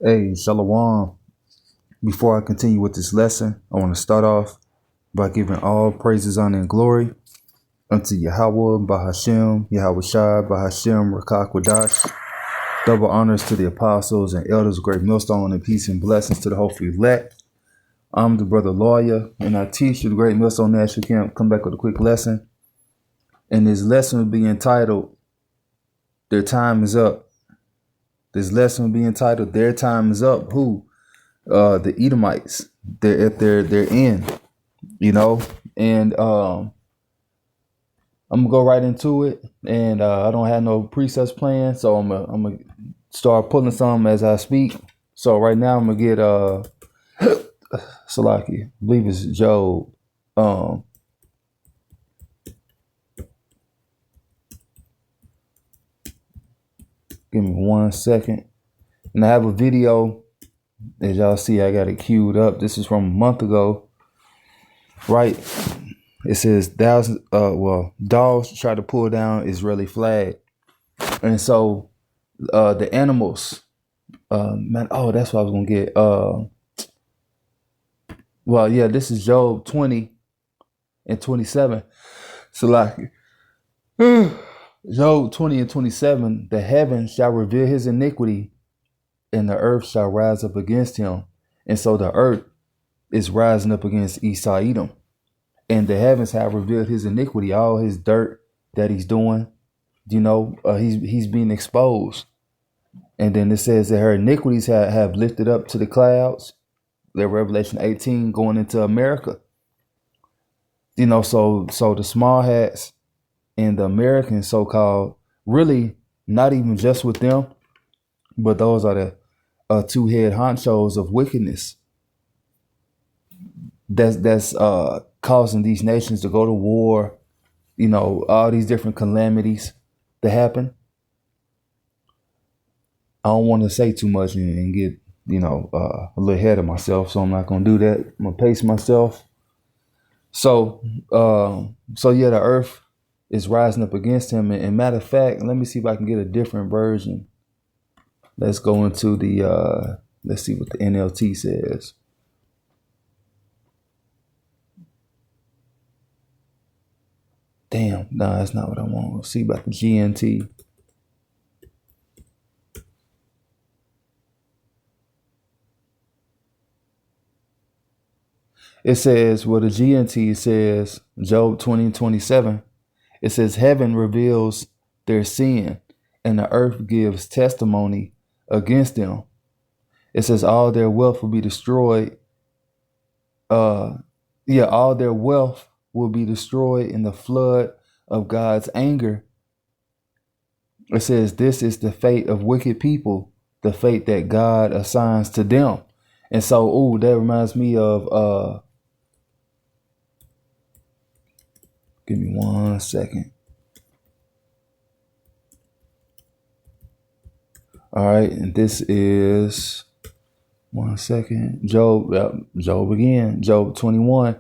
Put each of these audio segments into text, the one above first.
Hey, Shalom. Before I continue with this lesson, I want to start off by giving all praises, honor, and glory unto Yahweh, Bahashem, Yahweh Shai, Bahashem, Rakak Wadash. Double honors to the apostles and elders of Great Millstone, and peace and blessings to the hopeful elect. I'm the brother lawyer, and I teach you the Great Millstone National Camp. Come back with a quick lesson. And this lesson will be entitled, Their Time is Up. This lesson will be entitled, Their Time is Up. Who? The Edomites. They're in, and I'm gonna go right into it. And I don't have no presets planned, so I'm gonna start pulling some as I speak. So right now I'm gonna get Salaki, I believe it's Job. Give me 1 second. And I have a video, as y'all see, I got it queued up. This is from a month ago, right? It says dogs try to pull down Israeli flag. And so the animals, that's what I was gonna get. This is Job 20 and 27. So like Job 20 and 27, the heavens shall reveal his iniquity, and the earth shall rise up against him. And so the earth is rising up against Esau Edom. And the heavens have revealed his iniquity, all his dirt that he's doing. He's being exposed. And then it says that her iniquities have lifted up to the clouds. That Revelation 18 going into America. So the small hats and the Americans, so-called, really not even just with them, but those are the two head honchos of wickedness. That's causing these nations to go to war. All these different calamities that happen. I don't want to say too much and get a little ahead of myself, so I'm not gonna do that. I'm gonna pace myself. So the earth is rising up against him. And matter of fact, let me see if I can get a different version. Let's go into the let's see what the NLT says. Damn, no, that's not what I want. Let's see about the GNT. It says, the GNT says, Job 20 and 27, it says, heaven reveals their sin, and the earth gives testimony against them. It says all their wealth will be destroyed. All their wealth will be destroyed in the flood of God's anger. It says this is the fate of wicked people, the fate that God assigns to them. And so, that reminds me of, give me 1 second. All right, and this is 1 second. Job again, Job 21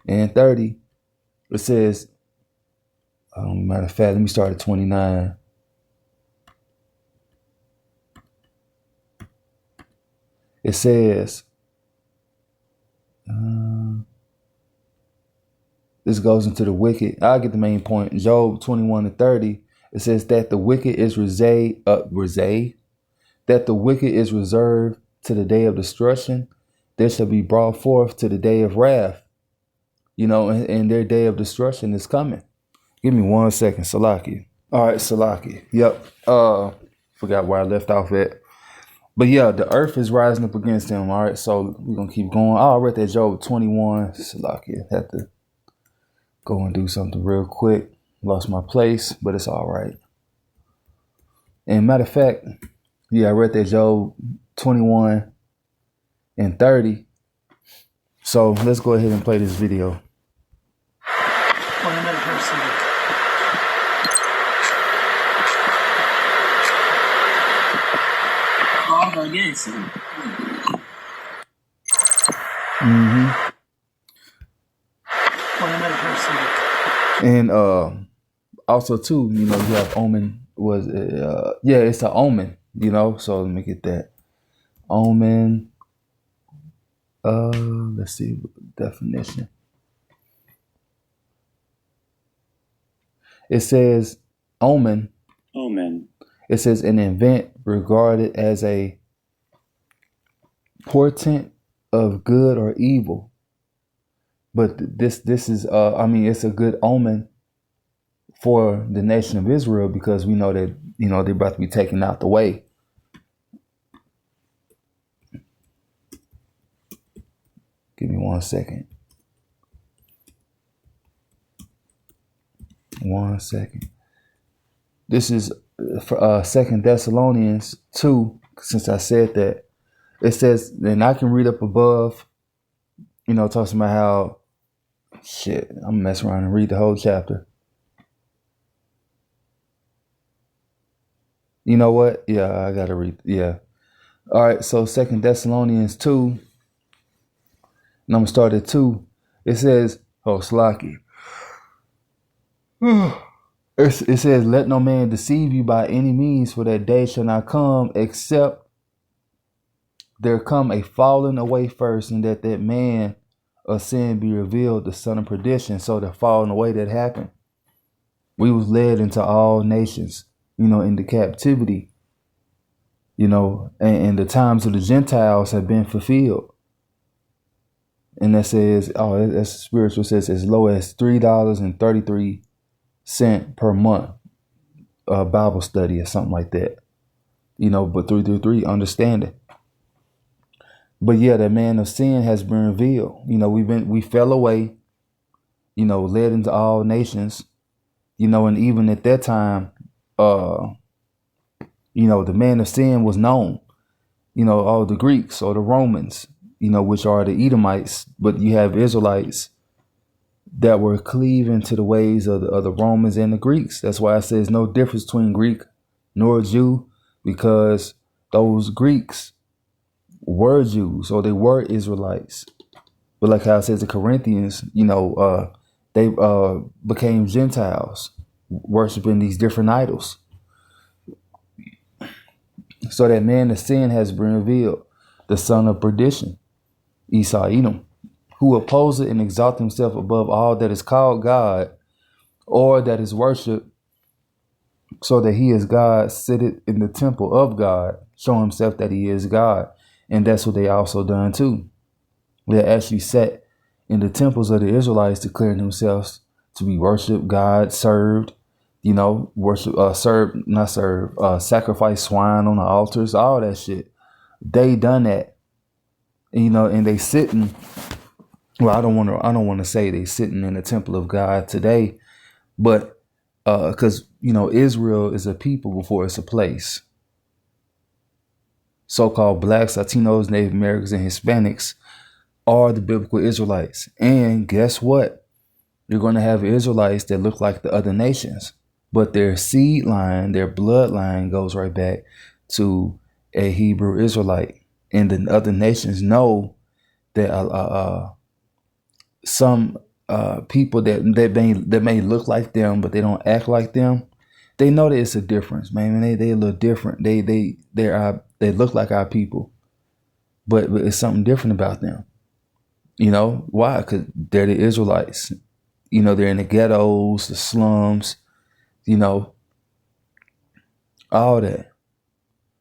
and 30. It says, matter of fact, let me start at 29. It says, this goes into the wicked. I'll get the main point. Job 21 and 30. It says that the wicked is that the wicked is reserved to the day of destruction. They shall be brought forth to the day of wrath. And their day of destruction is coming. Give me 1 second, Salaki. All right, Salaki. Yep. Forgot where I left off at. But yeah, the earth is rising up against them. All right, so we're gonna keep going. I read that Job 21. Salaki. Have to go and do something real quick. Lost my place, but it's all right. And matter of fact, I read that Job 21 and 30. So let's go ahead and play this video. And also too, you have omen it's an omen, so let me get that. Omen. Let's see definition. It says omen. Omen. It says an event regarded as a portent of good or evil. But this is it's a good omen for the nation of Israel, because we know that they're about to be taken out the way. Give me 1 second. 1 second. This is for 2 Thessalonians 2, since I said that. It says, and I can read up above, talks about how, I'm messing around and read the whole chapter. You know what? Yeah, I got to read. Yeah. All right, so 2 Thessalonians 2, and I'm going to start at 2. It says, Slaki. It says, let no man deceive you by any means, for that day shall not come except there come a falling away first, and that man of sin be revealed, the son of perdition. So the falling away that happened, we was led into all nations, into captivity, and the times of the Gentiles have been fulfilled. And that says, that's spiritual, says as low as $3.33 per month, Bible study or something like that, but 333 understanding. But yeah, that man of sin has been revealed. We fell away, led into all nations, and even at that time, the man of sin was known, all the Greeks or the Romans, which are the Edomites, but you have Israelites that were cleaving to the ways of the Romans and the Greeks. That's why I say there's no difference between Greek nor Jew, because those Greeks were Jews, or they were Israelites. But like how it says in Corinthians, they became Gentiles, worshiping these different idols. So that man of sin has been revealed, the son of perdition, Esau, Edom, who opposes and exalts himself above all that is called God, or that is worshipped, so that he is God, sitteth in the temple of God, show himself that he is God. And that's what they also done too. They actually sat in the temples of the Israelites, declaring themselves to be worshiped, God, served, worship, sacrifice swine on the altars, all that shit. They done that, and they sitting. Well, I don't want to say they sitting in the temple of God today, but because Israel is a people before it's a place. So-called blacks, Latinos, Native Americans, and Hispanics are the biblical Israelites. And guess what? You're going to have Israelites that look like the other nations, but their seed line, their bloodline goes right back to a Hebrew Israelite. And the other nations know that some people that may look like them, but they don't act like them. They know that it's a difference, man. They a little different. They look like our people, but it's something different about them. Why? Because they're the Israelites. They're in the ghettos, the slums, all that.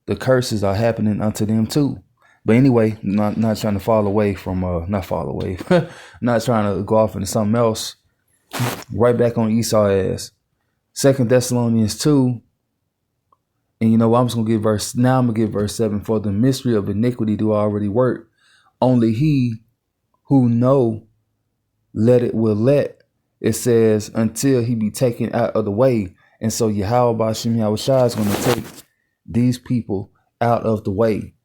The curses are happening unto them too. But anyway, not trying to fall away from, not fall away, not trying to go off into something else. Right back on Esau's ass. 2 Thessalonians 2. And I'm just going to get verse 7. For the mystery of iniquity do already work. Only he who know will let. It says, until he be taken out of the way. And so Yahweh Bashim Yahushua is going to take these people out of the way.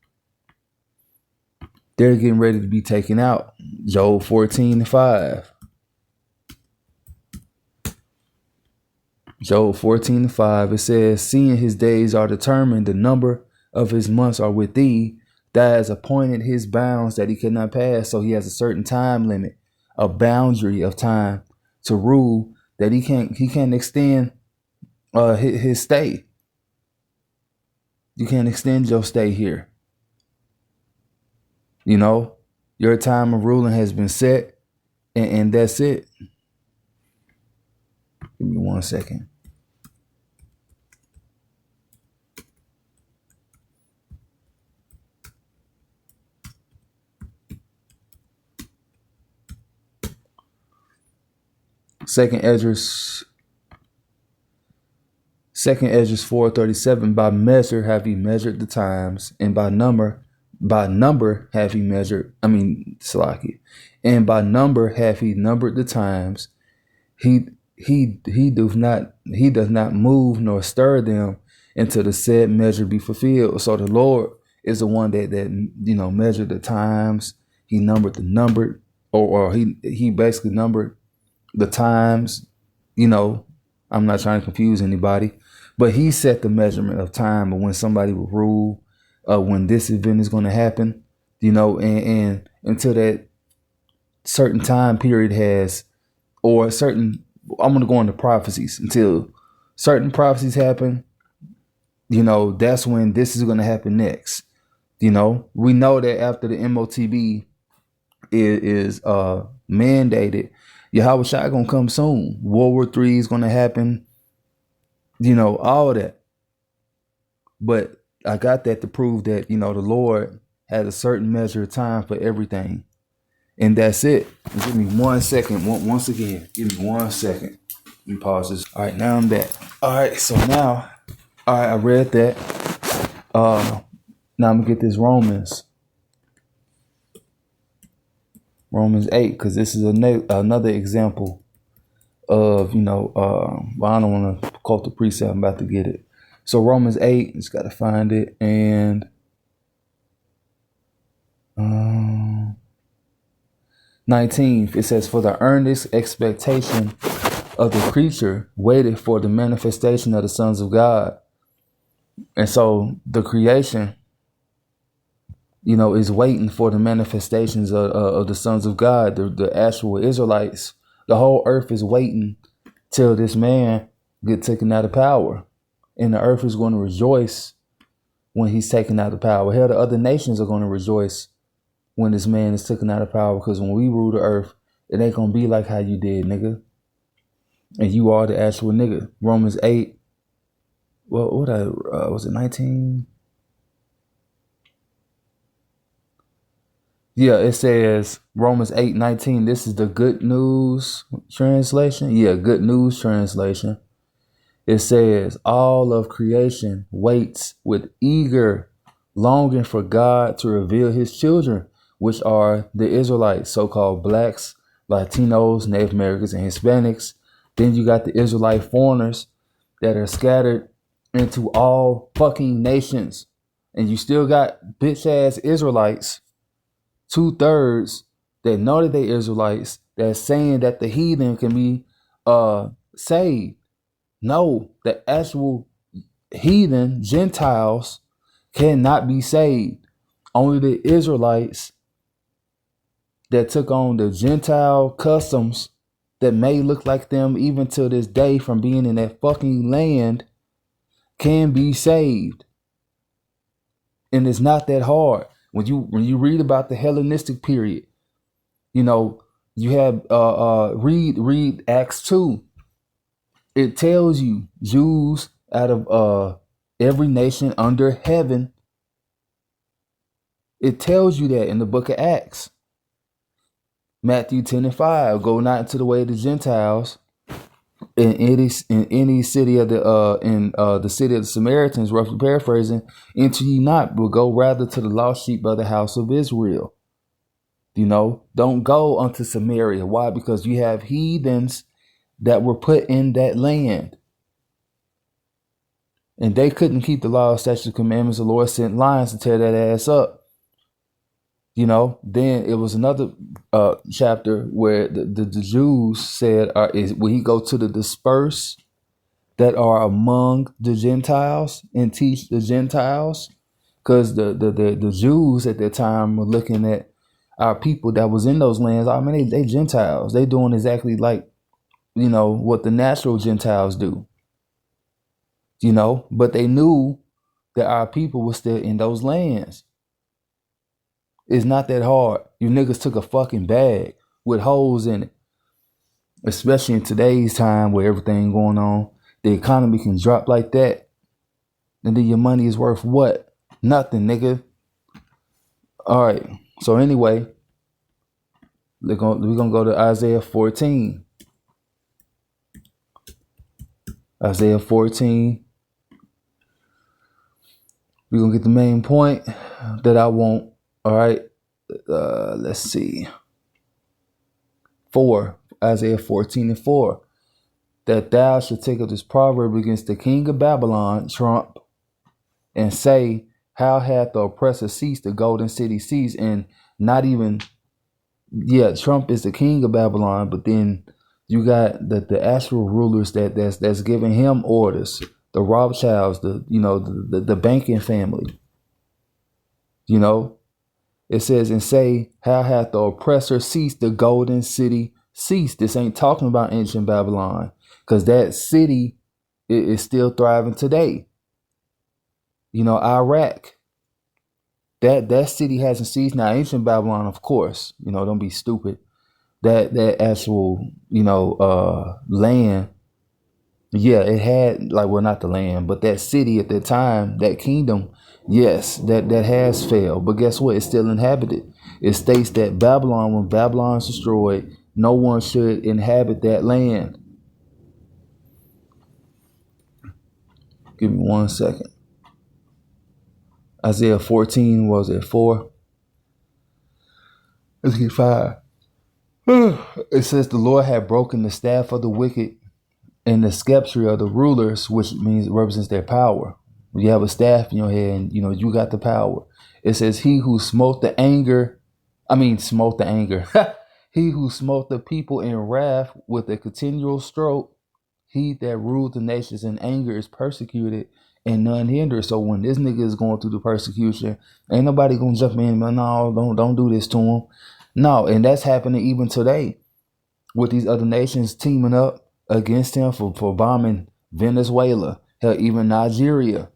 They're getting ready to be taken out. Job 14:5. Job 14:5. It says, seeing his days are determined, the number of his months are with thee. That has appointed his bounds that he cannot pass. So he has a certain time limit, a boundary of time to rule that he can't extend his stay. You can't extend your stay here. You know, your time of ruling has been set, and that's it. Give me 1 second. Second Esdras 4:37. By measure have he measured the times, and by number have he measured. Salaki, and by number have he numbered the times. He does not move nor stir them until the said measure be fulfilled. So the Lord is the one that measured the times. He numbered the numbered, or he basically numbered the times. I'm not trying to confuse anybody, but he set the measurement of time of when somebody will rule, when this event is going to happen, and until that certain time period has, or I'm going to go into prophecies until certain prophecies happen. That's when this is going to happen next. We know that after the MOTB is mandated, Yahweh Shai gonna come soon. World War III is gonna happen. All of that. But I got that to prove that, the Lord had a certain measure of time for everything. And that's it. Give me 1 second. Once again, give me 1 second. Let me pause this. All right, now I'm back. All right, so now, I read that. Now I'm gonna get this Romans 8, because this is another example of, I don't want to quote the precept. I'm about to get it. So Romans 8, just got to find it. And 19, it says, for the earnest expectation of the creature waited for the manifestation of the sons of God. And so the creation, is waiting for the manifestations of the sons of God, the actual Israelites. The whole earth is waiting till this man get taken out of power. And the earth is going to rejoice when he's taken out of power. Hell, the other nations are going to rejoice when this man is taken out of power, because when we rule the earth, it ain't going to be like how you did, nigga. And you are the actual nigga. Romans 8. Well, was it 19? Yeah, it says Romans 8:19. This is the Good News translation. Yeah, Good News translation. It says, all of creation waits with eager longing for God to reveal his children, which are the Israelites, so-called blacks, Latinos, Native Americans, and Hispanics. Then you got the Israelite foreigners that are scattered into all fucking nations. And you still got bitch-ass Israelites, 2/3 that know that they Israelites, that's saying that the heathen can be saved. No, the actual heathen Gentiles cannot be saved. Only the Israelites that took on the Gentile customs that may look like them even to this day from being in that fucking land can be saved. And it's not that hard. When you read about the Hellenistic period, you have read Acts 2. It tells you Jews out of every nation under heaven. It tells you that in the book of Acts. Matthew 10:5, go not into the way of the Gentiles in any city of the city of the Samaritans, roughly paraphrasing, enter ye not, but go rather to the lost sheep of the house of Israel. Don't go unto Samaria. Why? Because you have heathens that were put in that land, and they couldn't keep the law, statutes, commandments. The Lord sent lions to tear that ass up. Then it was another chapter where the Jews said, will he go to the dispersed that are among the Gentiles and teach the Gentiles? Because the Jews at that time were looking at our people that was in those lands. I mean, they Gentiles. They doing exactly like, what the natural Gentiles do. But they knew that our people were still in those lands. It's not that hard. You niggas took a fucking bag with holes in it. Especially in today's time where everything going on. The economy can drop like that. And then your money is worth what? Nothing, nigga. All right. So anyway, we're gonna go to Isaiah 14. Isaiah 14. We're gonna get the main point that I want. All right. Let's see. 4. Isaiah 14:4. That thou should take up this proverb against the king of Babylon, Trump, and say, how hath the oppressor ceased, the golden city ceased? And not even, Trump is the king of Babylon, but then you got the actual rulers that's giving him orders, the Rothschilds, the banking family. It says, and say, how hath the oppressor ceased, the golden city ceased? This ain't talking about ancient Babylon, because that city is still thriving today. Iraq, that city hasn't ceased. Now, ancient Babylon, of course, don't be stupid. That actual, land, it had, not the land, but that city at that time, that kingdom, yes, that has failed. But guess what? It's still inhabited. It states that Babylon, when Babylon is destroyed, no one should inhabit that land. Give me 1 second. Isaiah 14, what was it, 4? Let's get 5. It says, the Lord had broken the staff of the wicked and the scepter of the rulers, which means it represents their power. You have a staff in your hand, and you got the power. It says, he who smote the anger. He who smote the people in wrath with a continual stroke, he that ruled the nations in anger is persecuted and none hinder. So when this nigga is going through the persecution, ain't nobody gonna jump in, but no, don't do this to him. No, and that's happening even today with these other nations teaming up against him for bombing Venezuela, hell, even Nigeria,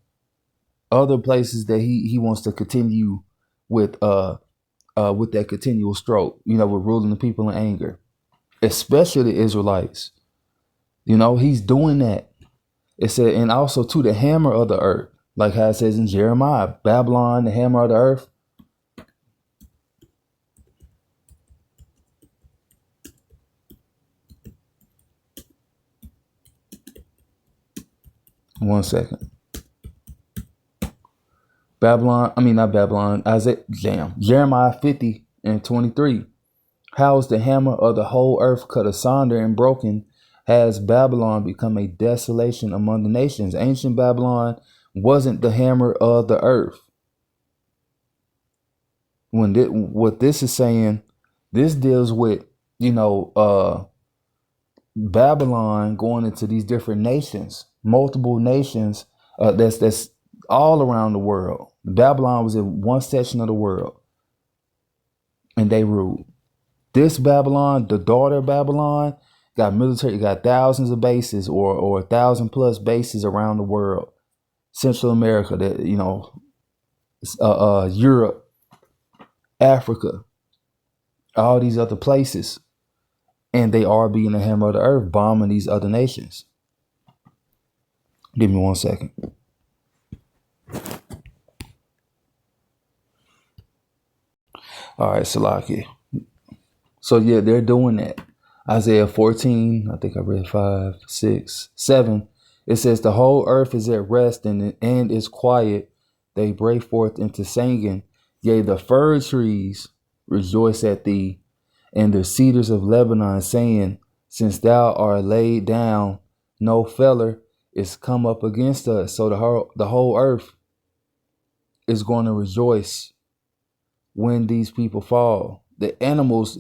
other places that he wants to continue with that continual stroke, with ruling the people in anger, especially the Israelites. He's doing that. It said, and also to the hammer of the earth, like how it says in Jeremiah, Babylon, the hammer of the earth. One second. Jeremiah 50:23. How is the hammer of the whole earth cut asunder and broken? Has Babylon become a desolation among the nations? Ancient Babylon wasn't the hammer of the earth. What this is saying, this deals with, Babylon going into these different nations, multiple nations, that's all around the world. Babylon was in one section of the world, and they ruled. This Babylon, the daughter of Babylon, got military, got thousands of bases or 1,000+ bases around the world. Central America, Europe, Africa, all these other places. And they are being the hammer of the earth, bombing these other nations. Give me 1 second. All right, Salaki. So yeah, they're doing that. Isaiah 14, I think I read 5, 6, 7. It says, the whole earth is at rest and is quiet. They break forth into singing. Yea, the fir trees rejoice at thee, and the cedars of Lebanon, saying, since thou art laid down, no feller is come up against us. So the whole earth is going to rejoice when these people fall. The animals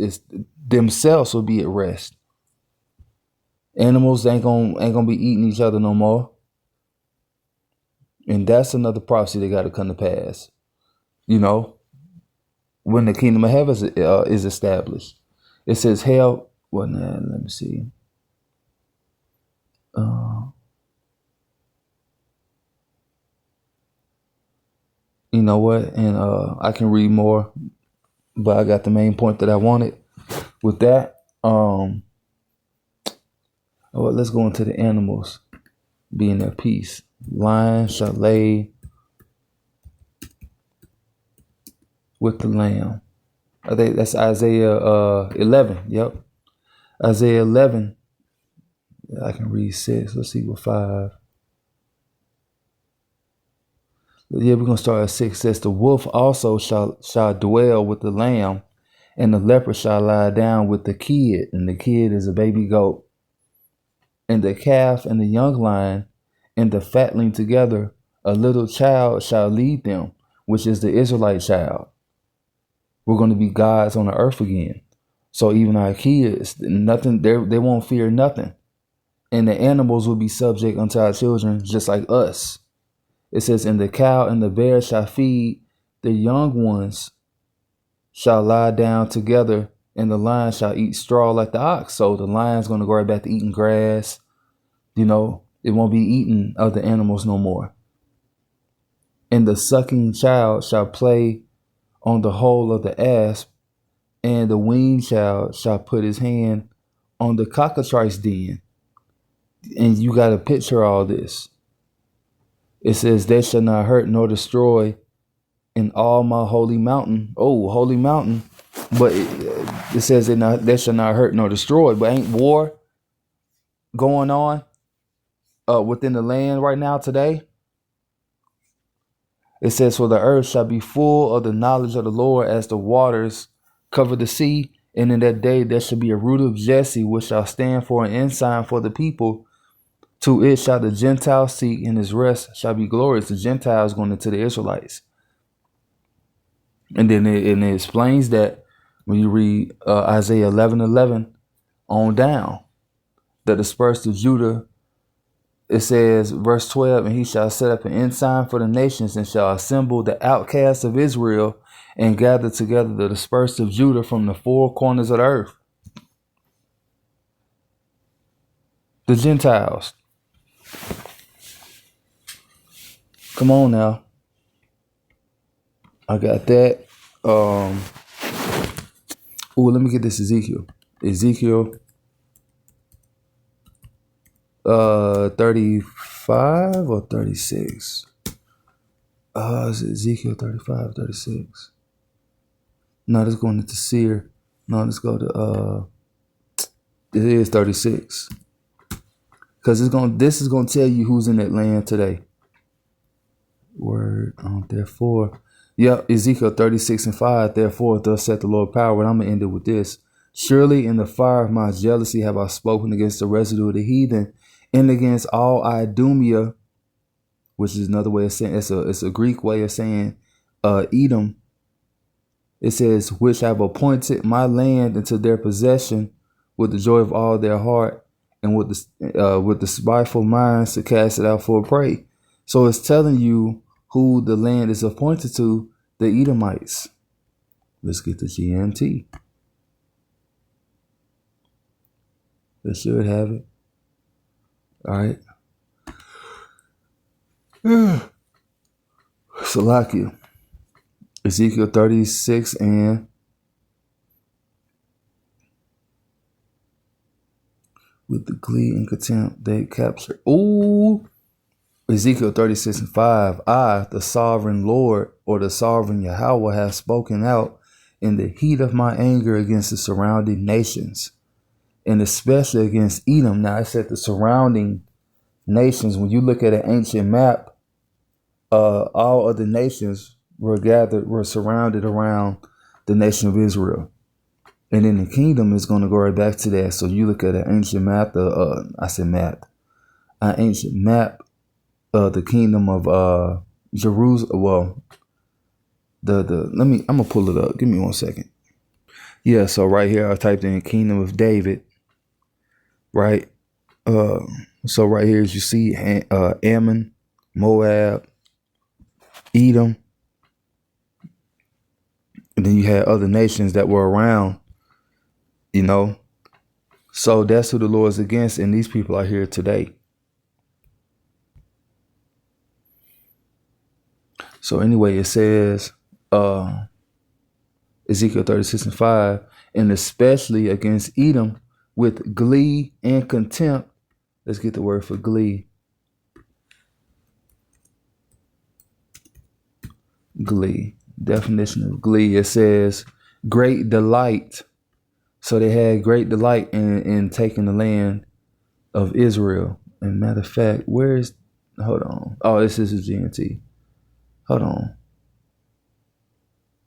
themselves will be at rest. Animals ain't gonna be eating each other no more. And that's another prophecy that got to come to pass. When the kingdom of heaven is established. It says hell. Well, let me see. You know what? And I can read more. but I got the main point that I wanted with that. Let's go into the animals being at peace. Lion shall lay with the lamb. I think that's Isaiah 11. Yep. Isaiah 11. I can read 6. Let's see what 5. Yeah, we're going to start at 6. It says, the wolf also shall dwell with the lamb, and the leopard shall lie down with the kid. And the kid is a baby goat. And the calf and the young lion and the fatling together, a little child shall lead them, which is the Israelite child. We're going to be gods on the earth again. So even our kids, nothing, they won't fear nothing. And the animals will be subject unto our children, just like us. It says, and the cow and the bear shall feed, the young ones shall lie down together, and the lion shall eat straw like the ox. So the lion's going to go right back to eating grass. It won't be eating other animals no more. And the sucking child shall play on the hole of the asp, and the weaned child shall put his hand on the cockatrice den. And you got to picture all this. It says, they shall not hurt nor destroy in all my holy mountain. Oh, holy mountain. But it says they shall not hurt nor destroy. But ain't war going on within the land right now today? It says, for the earth shall be full of the knowledge of the Lord as the waters cover the sea. And in that day there shall be a root of Jesse, which shall stand for an ensign for the people. To it shall the Gentiles seek, and his rest shall be glorious. The Gentiles going into the Israelites. And then it explains that when you read Isaiah 11:11 on down, the dispersed of Judah, it says, verse 12, and he shall set up an ensign for the nations, and shall assemble the outcasts of Israel, and gather together the dispersed of Judah from the four corners of the earth. The Gentiles. Come on now. I got that. Let me get this Ezekiel. Ezekiel 35 or 36. Is it Ezekiel 35, 36? No, let's go into Seer. No, let's go to it is 36. Because this is gonna tell you who's in that land today. Word therefore. Yep, Ezekiel 36:5. Therefore, thus saith the Lord power. And I'm gonna end it with this. Surely in the fire of my jealousy have I spoken against the residue of the heathen, and against all Idumea, which is another way of saying it's a Greek way of saying Edom. It says, which have appointed my land into their possession with the joy of all their heart, and with the spiteful minds to cast it out for a prey. So it's telling you who the land is appointed to, the Edomites. Let's get the GMT. They should have it. All right. Salakia. Ezekiel 36 and with the glee and contempt they capture. Ooh. Ezekiel 36:5. I, the sovereign Lord, or the sovereign Yahweh, have spoken out in the heat of my anger against the surrounding nations, and especially against Edom. Now, I said the surrounding nations. When you look at an ancient map, all other nations were surrounded around the nation of Israel. And then the kingdom is going to go right back to that. So you look at an ancient map, an ancient map, the kingdom of Jerusalem. Well, I'm gonna pull it up. Give me 1 second. Yeah, so right here I typed in kingdom of David. Right. So right here, as you see, Ammon, Moab, Edom, and then you had other nations that were around. So that's who the Lord is against, and these people are here today. So anyway, it says, Ezekiel 36:5, and especially against Edom with glee and contempt. Let's get the word for glee. Glee. Definition of glee. It says great delight. So they had great delight in taking the land of Israel. And matter of fact, hold on. Oh, this is a GNT. Hold on.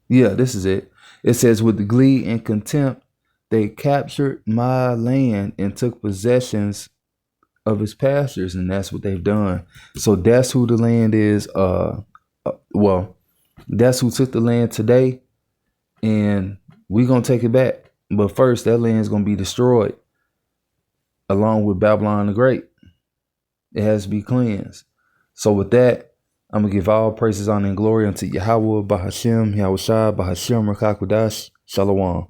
Yeah, this is it. It says, with the glee and contempt, they captured my land and took possessions of its pastures, and that's what they've done. So that's who the land is. Well, that's who took the land today, and we're gonna take it back. But first, that land is gonna be destroyed, along with Babylon the Great. It has to be cleansed. So with that, I'm gonna give all praises, honor, and glory unto Yahweh, Bahashem, Yahushua, Bahashem, Rakakwadash, Shalom.